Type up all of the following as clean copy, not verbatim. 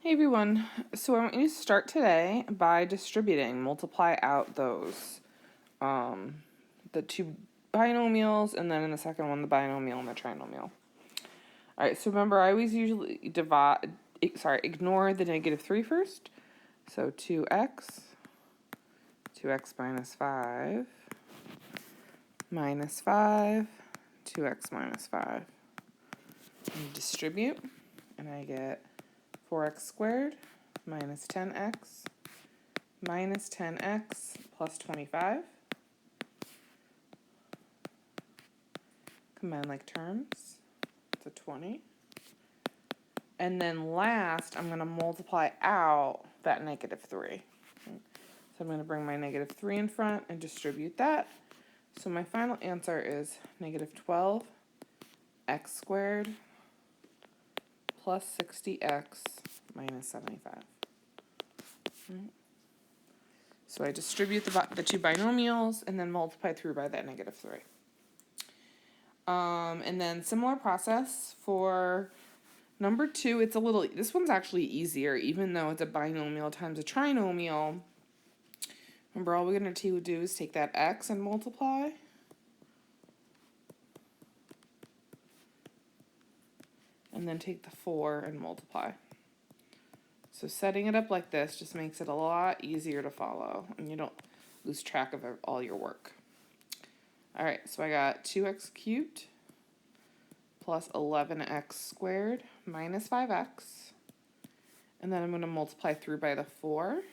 Hey everyone, so I want you to start today by distributing, multiply out those, the two binomials, and then in the second one, the binomial and the trinomial. Alright, so remember I always usually ignore the -3 first. So 2x minus 5, minus 5, 2x minus 5. And distribute, and I get 4x squared minus 10x minus 10x plus 25. Combine like terms. It's a 20. And then last, I'm going to multiply out that -3. So I'm going to bring my -3 in front and distribute that. So my final answer is -12x squared plus 60x minus 75. So I distribute the two binomials and then multiply through by that -3. And then similar process for number 2. This one's actually easier, even though it's a binomial times a trinomial. Remember, all we're going to do is take that x and multiply. And then take the 4 and multiply. So setting it up like this just makes it a lot easier to follow, and you don't lose track of all your work. All right, so I got 2x cubed plus 11x squared minus 5x. And then I'm going to multiply through by the 4.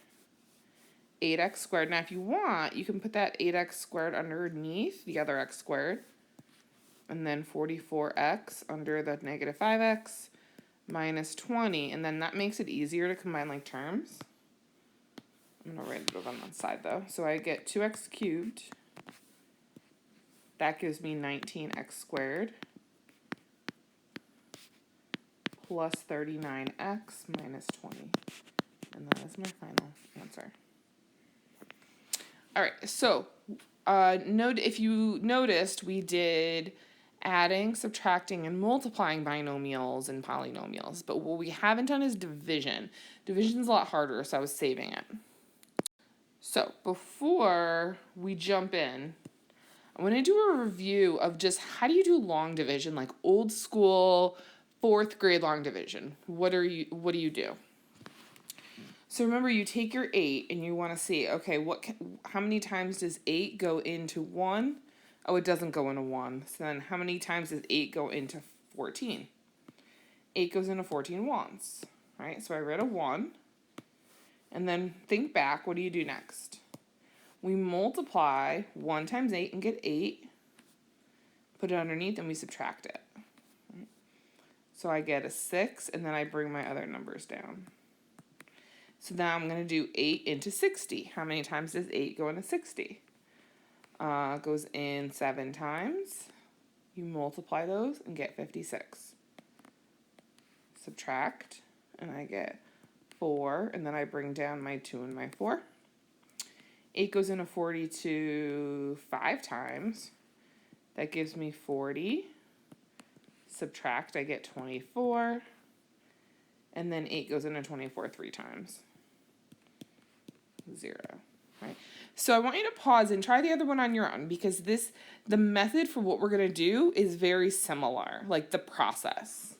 8x squared. Now, if you want, you can put that 8x squared underneath the other x squared. And then 44x under the -5x minus 20. And then that makes it easier to combine like terms. I'm going to write it on the side, though. So I get 2x cubed. That gives me 19x squared plus 39x minus 20. And that is my final answer. All right, so if you noticed, we did adding, subtracting, and multiplying binomials and polynomials. But what we haven't done is division. Division's a lot harder, so I was saving it. So before we jump in, I want to do a review of just how do you do long division, like old school 4th grade long division. What do you do? So remember, you take your 8 and you want to see, okay, how many times does 8 go into 1? Oh, it doesn't go into 1. So then how many times does 8 go into 14? 8 goes into 14 once, right? So I read a 1. And then think back, what do you do next? We multiply 1 times 8 and get 8. Put it underneath and we subtract it. Right? So I get a 6, and then I bring my other numbers down. So now I'm going to do 8 into 60. How many times does 8 go into 60? Goes in 7 times. You multiply those and get 56. Subtract, and I get 4, and then I bring down my 2 and my 4. 8 goes into 42 5 times. That gives me 40. Subtract, I get 24. And then 8 goes into 24 3 times. 0, right? So I want you to pause and try the other one on your own, because the method for what we're going to do is very similar, like the process.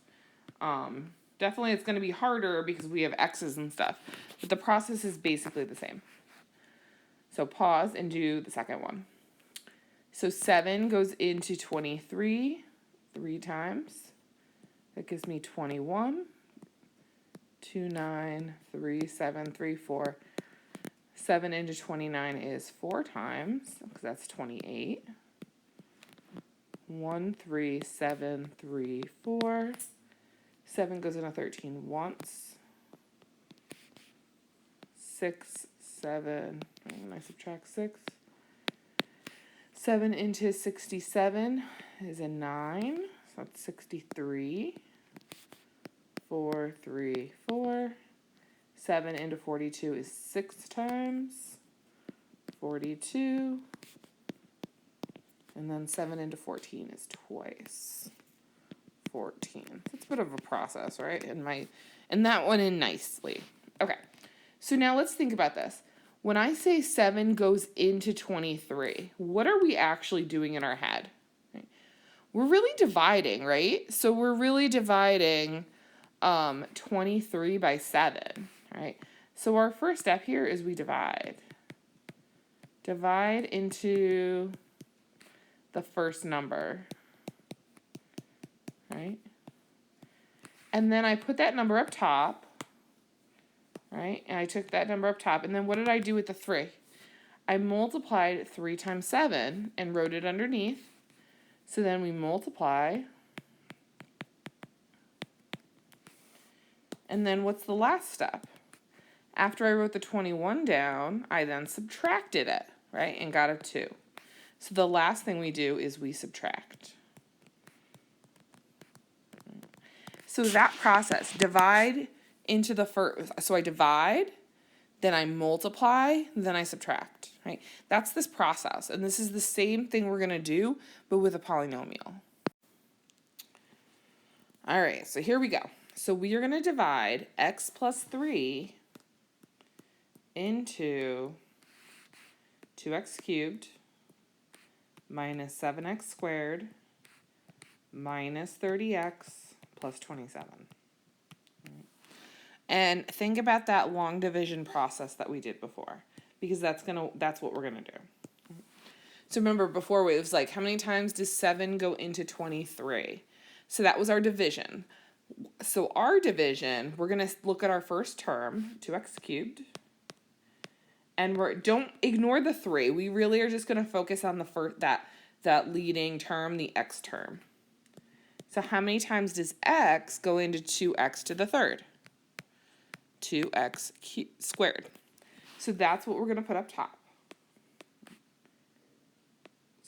Definitely it's going to be harder because we have x's and stuff, but the process is basically the same. So pause and do the second one. So 7 goes into 23 3 times. That gives me 21. 2, 9, 3, 7, 3, 4. 7 into 29 is 4 times, because that's 28. 1, 3, 7, 3, 4. 7 goes into 13 once. 6, 7, and I subtract 6. 7 into 67 is a 9, so that's 63. 4, 3, 4. 7 into 42 is 6 times. 42. And then 7 into 14 is twice. 14. It's a bit of a process, right? And that went in nicely. Okay, so now let's think about this. When I say 7 goes into 23, what are we actually doing in our head? Right? We're really dividing, right? So we're really dividing 23 by 7, right? So our first step here is we divide. Divide into the first number, right? And then I put that number up top, right? And I took that number up top, and then what did I do with the 3? I multiplied 3 times 7 and wrote it underneath. So then we multiply. And then what's the last step? After I wrote the 21 down, I then subtracted it, right? And got a 2. So the last thing we do is we subtract. So that process, divide into the first, so I divide, then I multiply, then I subtract, right? That's this process, and this is the same thing we're gonna do, but with a polynomial. All right, so here we go. So we are gonna divide x plus 3 into 2x cubed minus 7x squared minus 30x plus 27. And think about that long division process that we did before, because that's what we're gonna do. So remember before it was like, how many times does 7 go into 23? So that was our division. So our division, we're gonna look at our first term, 2x cubed, and don't ignore the 3. We really are just gonna focus on the first that leading term, the x term. So how many times does x go into 2x to the third? 2x squared. So that's what we're going to put up top.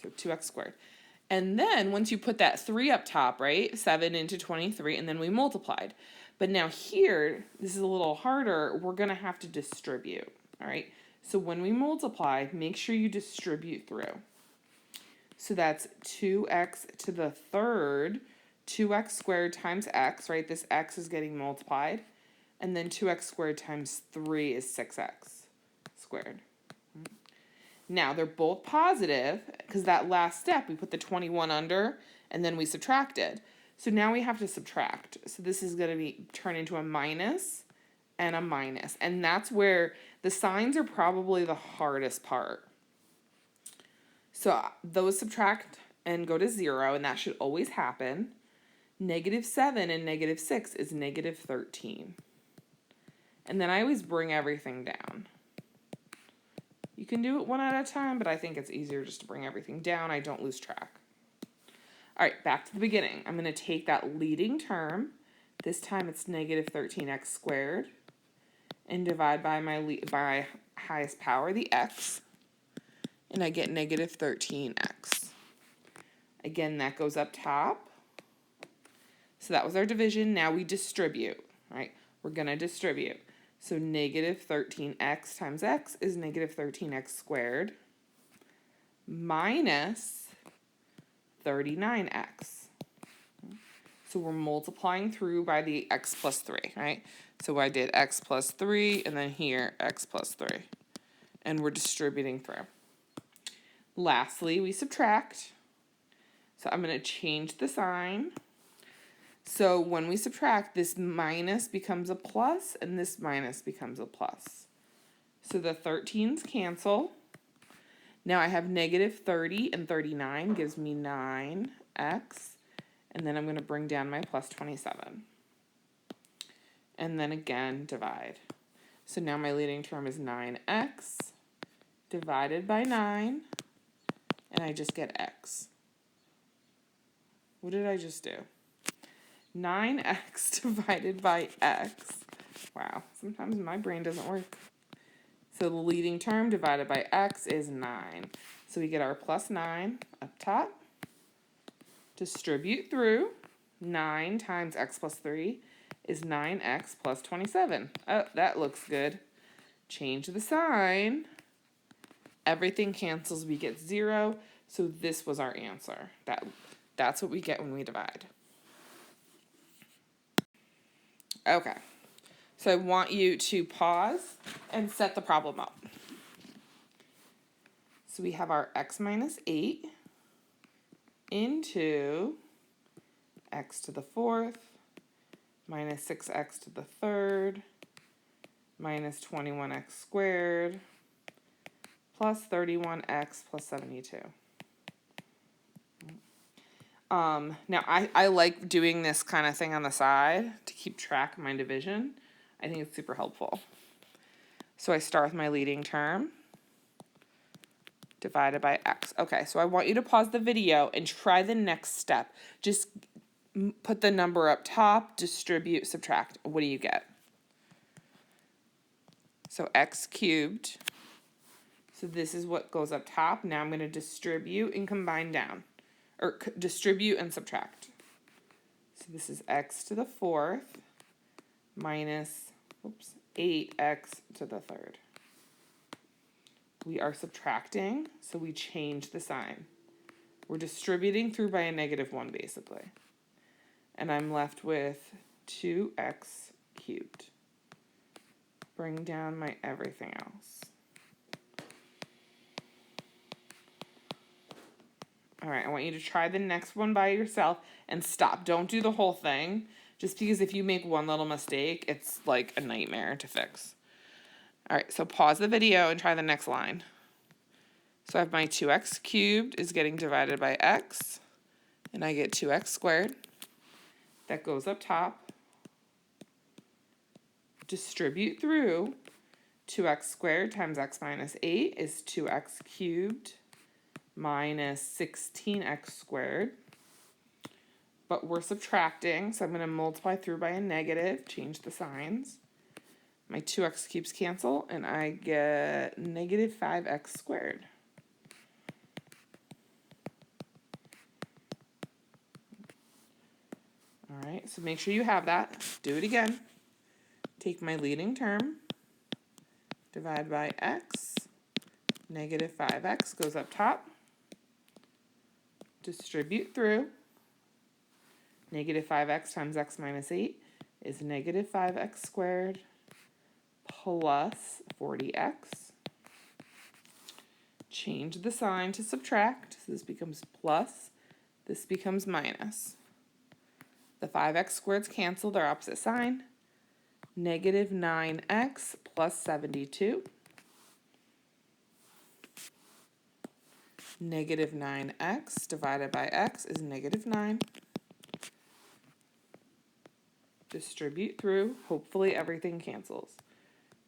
So 2x squared. And then once you put that 3 up top, right? 7 into 23, and then we multiplied. But now here, this is a little harder. We're going to have to distribute, all right? So when we multiply, make sure you distribute through. So that's 2x to the third, 2x squared times x, right? This x is getting multiplied. And then 2x squared times 3 is 6x squared. Now, they're both positive, because that last step, we put the 21 under, and then we subtracted. So now we have to subtract. So this is going to turn into a minus and a minus. And that's where the signs are probably the hardest part. So those subtract and go to 0, and that should always happen. -7 and -6 is -13. And then I always bring everything down. You can do it one at a time, but I think it's easier just to bring everything down. I don't lose track. All right, back to the beginning. I'm going to take that leading term. This time it's -13x squared. And divide by my highest power, the x. And I get -13x. Again, that goes up top. So that was our division. Now we distribute, right? We're going to distribute. So -13x times x is -13x squared minus 39x. So we're multiplying through by the x plus 3, right? So I did x plus 3, and then here x plus 3. And we're distributing through. Lastly, we subtract. So I'm going to change the sign. So when we subtract, this minus becomes a plus, and this minus becomes a plus. So the 13s cancel. Now I have -30 and 39 gives me 9x. And then I'm going to bring down my plus 27. And then again, divide. So now my leading term is 9x divided by 9. And I just get x. What did I just do? 9x divided by x. Wow, sometimes my brain doesn't work. So the leading term divided by x is 9. So we get our plus 9 up top. Distribute through. 9 times x plus 3 is 9x plus 27. Oh, that looks good. Change the sign. Everything cancels. We get 0. So this was our answer. That's what we get when we divide. Okay, so I want you to pause and set the problem up. So we have our x minus 8 into x to the 4th minus 6x to the 3rd minus 21x squared plus 31x plus 72. Now I like doing this kind of thing on the side to keep track of my division. I think it's super helpful. So I start with my leading term divided by x. Okay, so I want you to pause the video and try the next step. Just put the number up top, distribute, subtract. What do you get? So x cubed. So this is what goes up top. Now I'm going to distribute and combine down. Or distribute and subtract. So this is x to the 4th minus 8x to the 3rd. We are subtracting, so we change the sign. We're distributing through by a -1, basically. And I'm left with 2x cubed. Bring down my everything else. All right, I want you to try the next one by yourself and stop. Don't do the whole thing, just because if you make one little mistake, it's like a nightmare to fix. All right, so pause the video and try the next line. So I have my 2x cubed is getting divided by x, and I get 2x squared. That goes up top. Distribute through. 2x squared times x minus 8 is 2x cubed minus 16x squared. But we're subtracting, so I'm going to multiply through by a negative, change the signs. My 2x cubes cancel, and I get negative 5x squared. All right, so make sure you have that. Do it again. Take my leading term, divide by x, negative 5x goes up top. Distribute through. Negative 5x times x minus 8 is negative 5x squared plus 40x. Change the sign to subtract. So this becomes plus. This becomes minus. The 5x squareds cancel their opposite sign. Negative 9x plus 72. Negative 9x divided by x is negative 9. Distribute through. Hopefully everything cancels.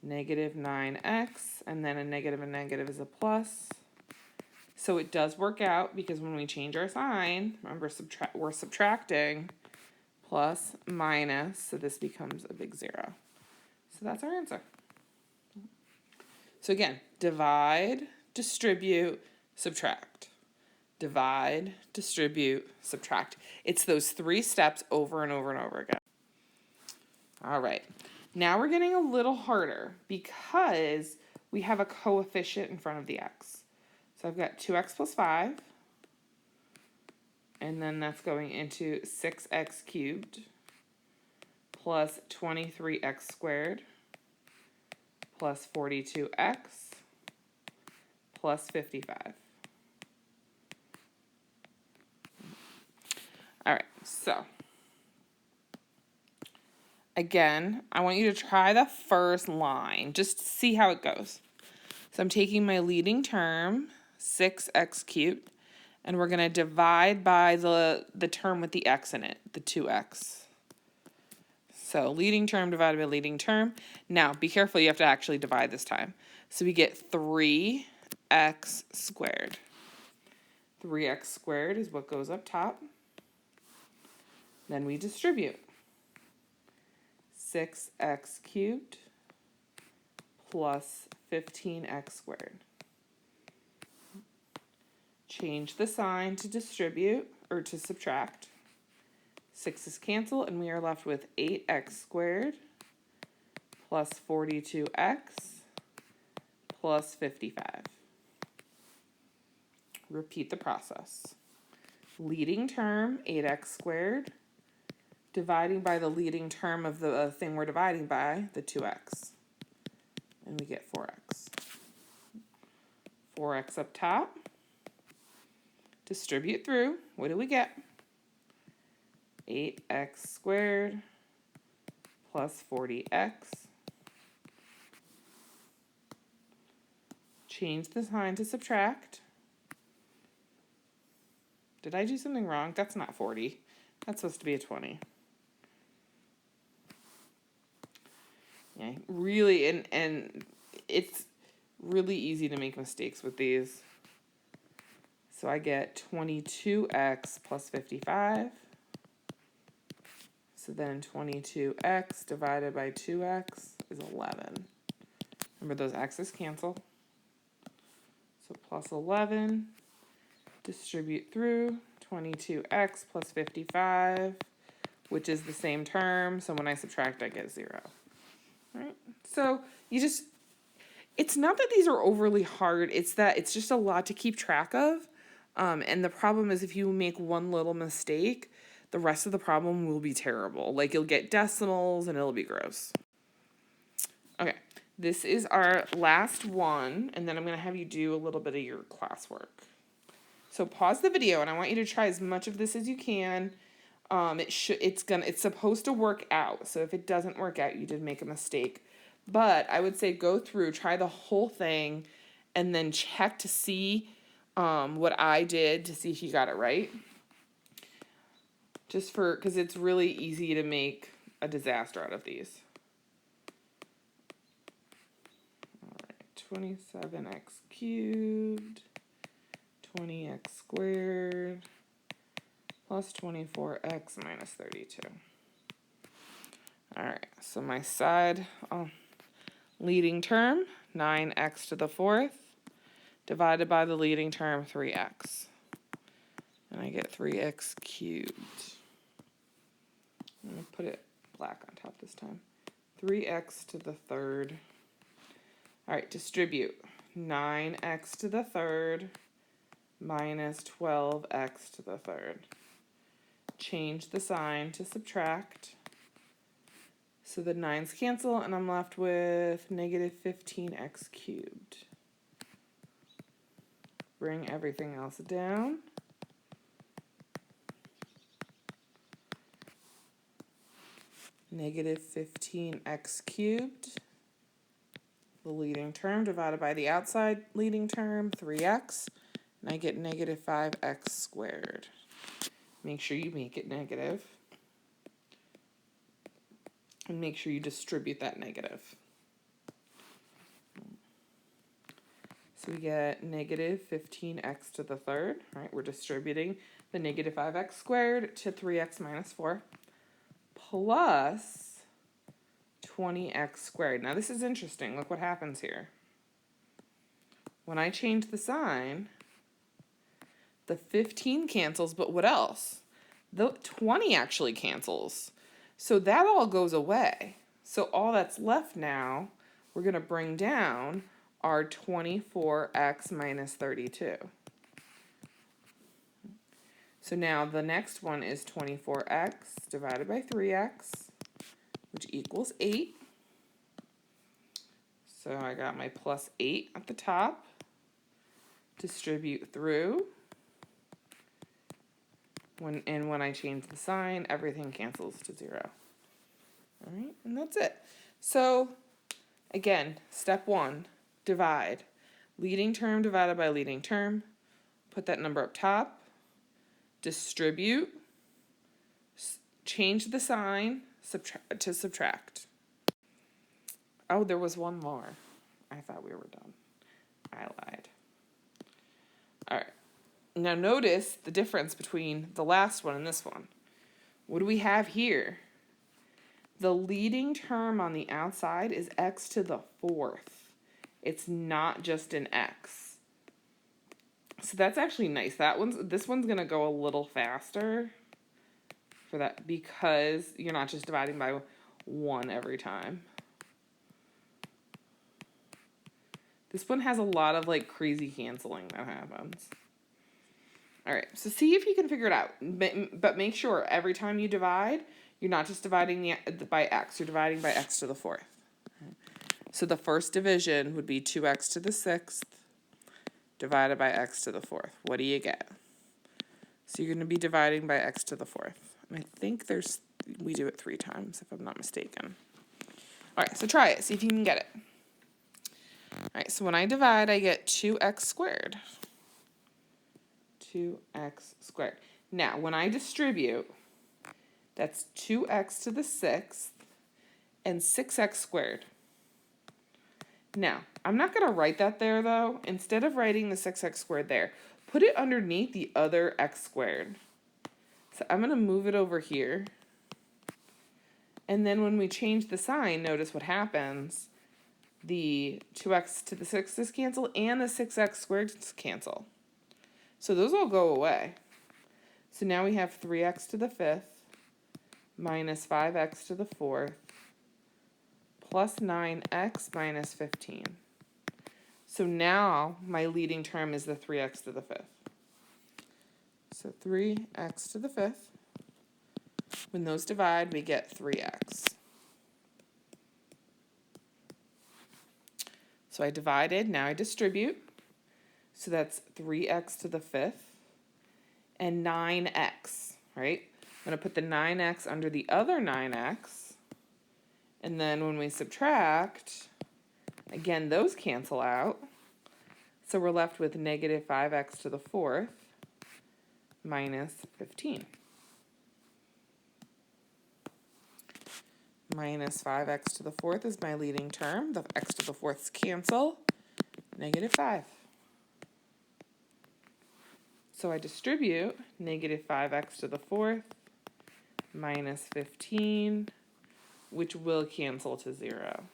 Negative 9x, and then a negative is a plus. So it does work out because when we change our sign, remember we're subtracting, plus minus, so this becomes a big 0. So that's our answer. So again, divide, distribute, subtract. Divide, distribute, subtract. It's those 3 steps over and over and over again. All right, now we're getting a little harder because we have a coefficient in front of the x. So I've got 2x plus 5, and then that's going into 6x cubed plus 23x squared plus 42x plus 55. All right, so again, I want you to try the first line just to see how it goes. So I'm taking my leading term, 6x cubed, and we're going to divide by the term with the x in it, the 2x. So leading term divided by leading term. Now, be careful, you have to actually divide this time. So we get 3x squared. 3x squared is what goes up top. Then we distribute. 6x cubed plus 15x squared. Change the sign to distribute, or to subtract. 6's cancel, and we are left with 8x squared plus 42x plus 55. Repeat the process. Leading term, 8x squared, dividing by the leading term of the thing we're dividing by, the 2x. And we get 4x. 4x up top. Distribute through. What do we get? 8x squared plus 40x. Change the sign to subtract. Did I do something wrong? That's not 40. That's supposed to be a 20. Yeah, really, and it's really easy to make mistakes with these. So I get 22x plus 55. So then 22x divided by 2x is 11. Remember those x's cancel. So plus 11, distribute through, 22x plus 55, which is the same term. So when I subtract, I get 0. Right? So it's not that these are overly hard. It's that it's just a lot to keep track of. And the problem is if you make one little mistake, the rest of the problem will be terrible. Like you'll get decimals and it'll be gross. Okay, this is our last one, and then I'm going to have you do a little bit of your classwork. So pause the video, and I want you to try as much of this as you can. It's supposed to work out. So if it doesn't work out, you did make a mistake. But I would say go through, try the whole thing, and then check to see what I did to see if you got it right. Because it's really easy to make a disaster out of these. All right, 27x cubed, 20x squared, plus 24x minus 32. All right, so my side leading term, 9x to the 4th, divided by the leading term, 3x. And I get 3x cubed. I'm going to put it black on top this time. 3x to the 3rd. All right, distribute. 9x to the 3rd minus 12x to the 3rd. Change the sign to subtract. So the 9's cancel, and I'm left with negative 15x cubed. Bring everything else down. Negative 15x cubed. The leading term divided by the outside leading term, 3x. And I get negative 5x squared. Make sure you make it negative. And make sure you distribute that negative. So we get negative 15x to the 3rd. Right, we're distributing the negative 5x squared to 3x minus 4. Plus 20x squared. Now this is interesting. Look what happens here. When I change the sign, the 15 cancels, but what else? The 20 actually cancels. So that all goes away. So all that's left now, we're going to bring down our 24x minus 32. So now the next one is 24x divided by 3x, which equals 8. So I got my plus 8 at the top. Distribute through. When I change the sign, everything cancels to 0. All right, and that's it. So again, step 1, divide. Leading term divided by leading term. Put that number up top. Distribute. Change the sign to subtract. Oh, there was one more. I thought we were done. I lied. All right. Now notice the difference between the last one and this one. What do we have here? The leading term on the outside is x to the 4th. It's not just an x. So that's actually nice. This one's going to go a little faster for that because you're not just dividing by 1 every time. This one has a lot of like crazy canceling that happens. All right, so see if you can figure it out, but make sure every time you divide, You're not just dividing by x, you're dividing by x to the 4th. So the first division would be 2x to the 6th divided by x to the 4th. What do you get? So you're going to be dividing by x to the 4th. And I think we do it 3 times if I'm not mistaken. All right, so try it. See if you can get it. All right, so when I divide, I get 2x squared. 2x squared. Now, when I distribute, that's 2x to the 6th and 6x squared. Now, I'm not going to write that there, though. Instead of writing the 6x squared there, put it underneath the other x squared. So I'm going to move it over here. And then when we change the sign, notice what happens. The 2x to the 6th is cancel and the 6x squared cancel. So those all go away. So now we have 3x to the 5th minus 5x to the 4th plus 9x minus 15. So now my leading term is the 3x to the 5th. So 3x to the 5th. When those divide, we get 3x. So I divided, now I distribute. So that's 3x to the 5th and 9x, right? I'm going to put the 9x under the other 9x. And then when we subtract, again, those cancel out. So we're left with negative 5x to the 4th minus 15. Minus 5x to the 4th is my leading term. The x to the 4ths cancel. Negative 5. So I distribute negative 5x to the 4th minus 15, which will cancel to 0.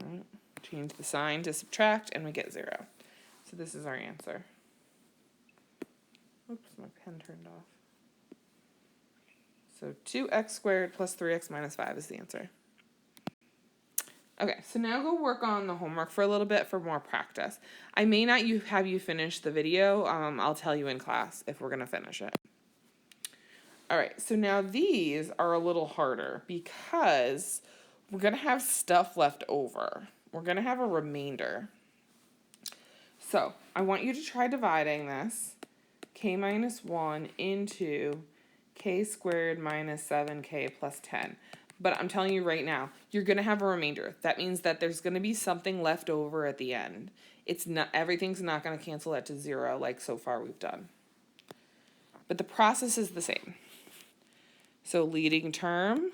Right. Change the sign to subtract, and we get 0. So this is our answer. Oops, my pen turned off. So 2x squared plus 3x minus 5 is the answer. Okay, so now go work on the homework for a little bit for more practice. I may not have you finish the video. I'll tell you in class if we're going to finish it. All right, so now these are a little harder because we're going to have stuff left over. We're going to have a remainder. So I want you to try dividing this, k minus 1 into k squared minus 7k plus 10. But I'm telling you right now, you're going to have a remainder. That means that there's going to be something left over at the end. Everything's not going to cancel out to 0 like so far we've done. But the process is the same. So leading term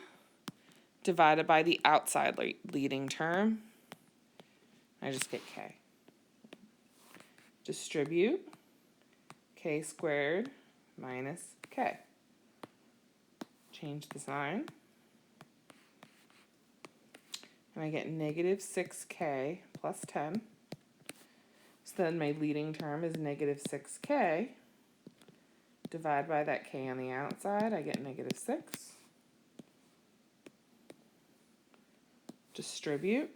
divided by the outside leading term. I just get k. Distribute k squared minus k. Change the sign. And I get negative 6k plus 10. So then my leading term is negative 6k. Divide by that k on the outside, I get negative 6. Distribute.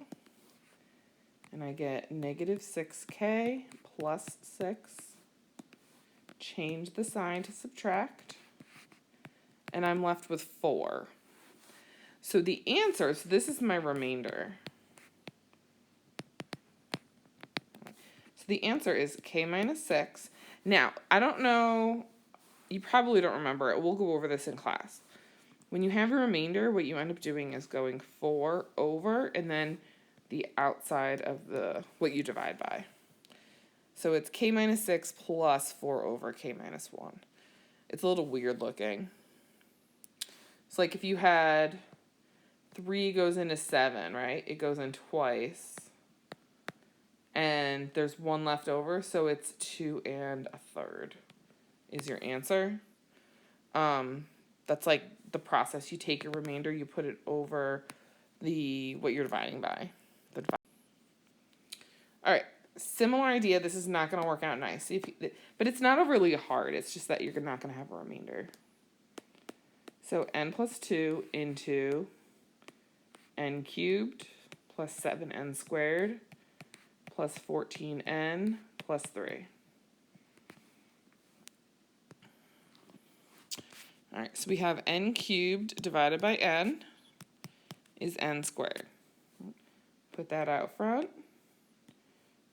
And I get negative 6k plus 6. Change the sign to subtract. And I'm left with 4. So the answer, so this is my remainder. So the answer is k minus 6. Now, I don't know, you probably don't remember it. We'll go over this in class. When you have a remainder, what you end up doing is going 4 over and then the outside of what you divide by. So it's k minus 6 plus 4 over k minus 1. It's a little weird looking. It's like if you had 3 goes into 7, right? It goes in twice. And there's 1 left over, so it's 2 1/3 is your answer. That's like the process. You take your remainder, you put it over what you're dividing by. All right, similar idea. This is not going to work out nice. But it's not overly hard. It's just that you're not going to have a remainder. So n plus 2 into n cubed plus 7n squared plus 14n plus 3. All right, so we have n cubed divided by n is n squared. Put that out front.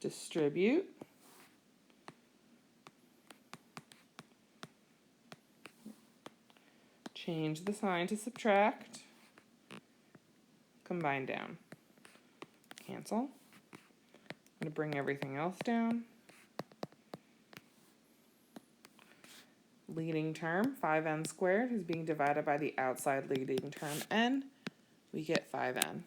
Distribute. Change the sign to subtract. Combine down. Cancel. I'm going to bring everything else down. Leading term, 5n squared, is being divided by the outside leading term n. We get 5n.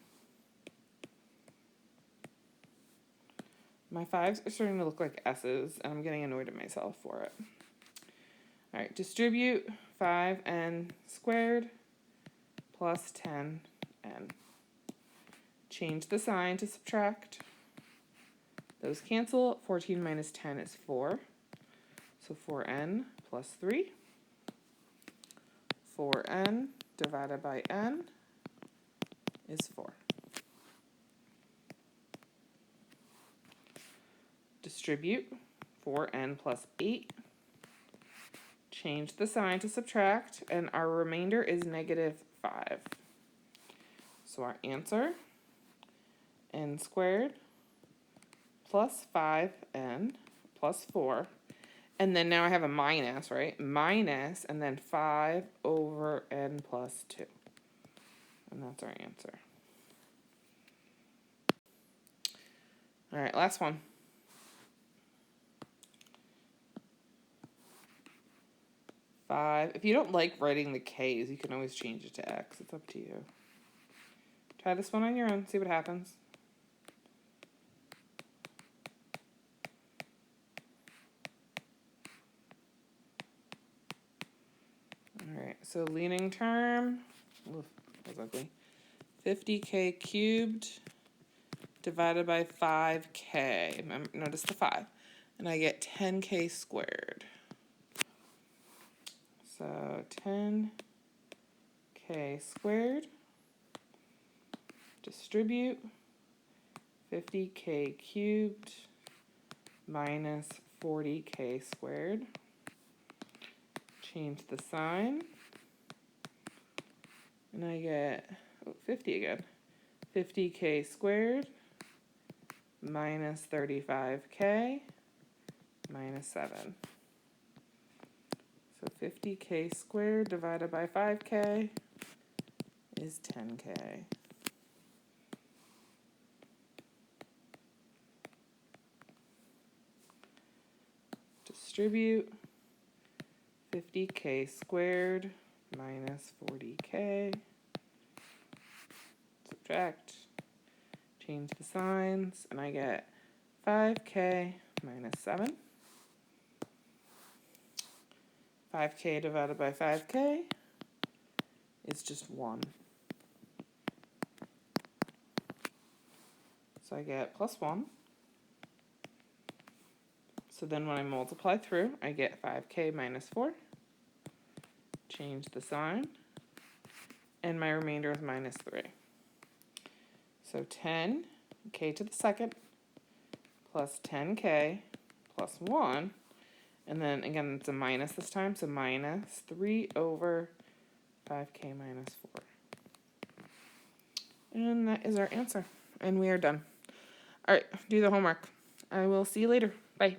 My 5s are starting to look like s's, and I'm getting annoyed at myself for it. All right, distribute 5n squared plus 10n. Change the sign to subtract. Those cancel. 14 minus 10 is 4. So 4n plus 3. 4n divided by n is 4. Distribute 4n plus 8. Change the sign to subtract, and our remainder is negative 5. So our answer, n squared plus 5n plus 4. And then now I have a minus, right? Minus, and then 5 over n plus 2. And that's our answer. All right, last one. 5. If you don't like writing the k's, you can always change it to x. It's up to you. Try this one on your own, see what happens. All right, so leading term, oof, that was ugly. 50k cubed divided by 5k. Notice the 5. And I get 10k squared. So 10k squared. Distribute 50k cubed minus 40k squared. Change the sign. And I get 50 again. 50k squared minus 35k minus 7. So 50k squared divided by 5k is 10k. Distribute 50k squared minus 40k. Subtract. Change the signs, and I get 5k minus 7. 5k divided by 5k is just 1. So I get plus 1. So then when I multiply through, I get 5k minus 4. Change the sign. And my remainder is minus 3. So 10k to the second plus 10k plus 1. And then again, it's a minus this time, so minus 3 over 5k minus 4. And that is our answer. And we are done. All right, do the homework. I will see you later. Bye.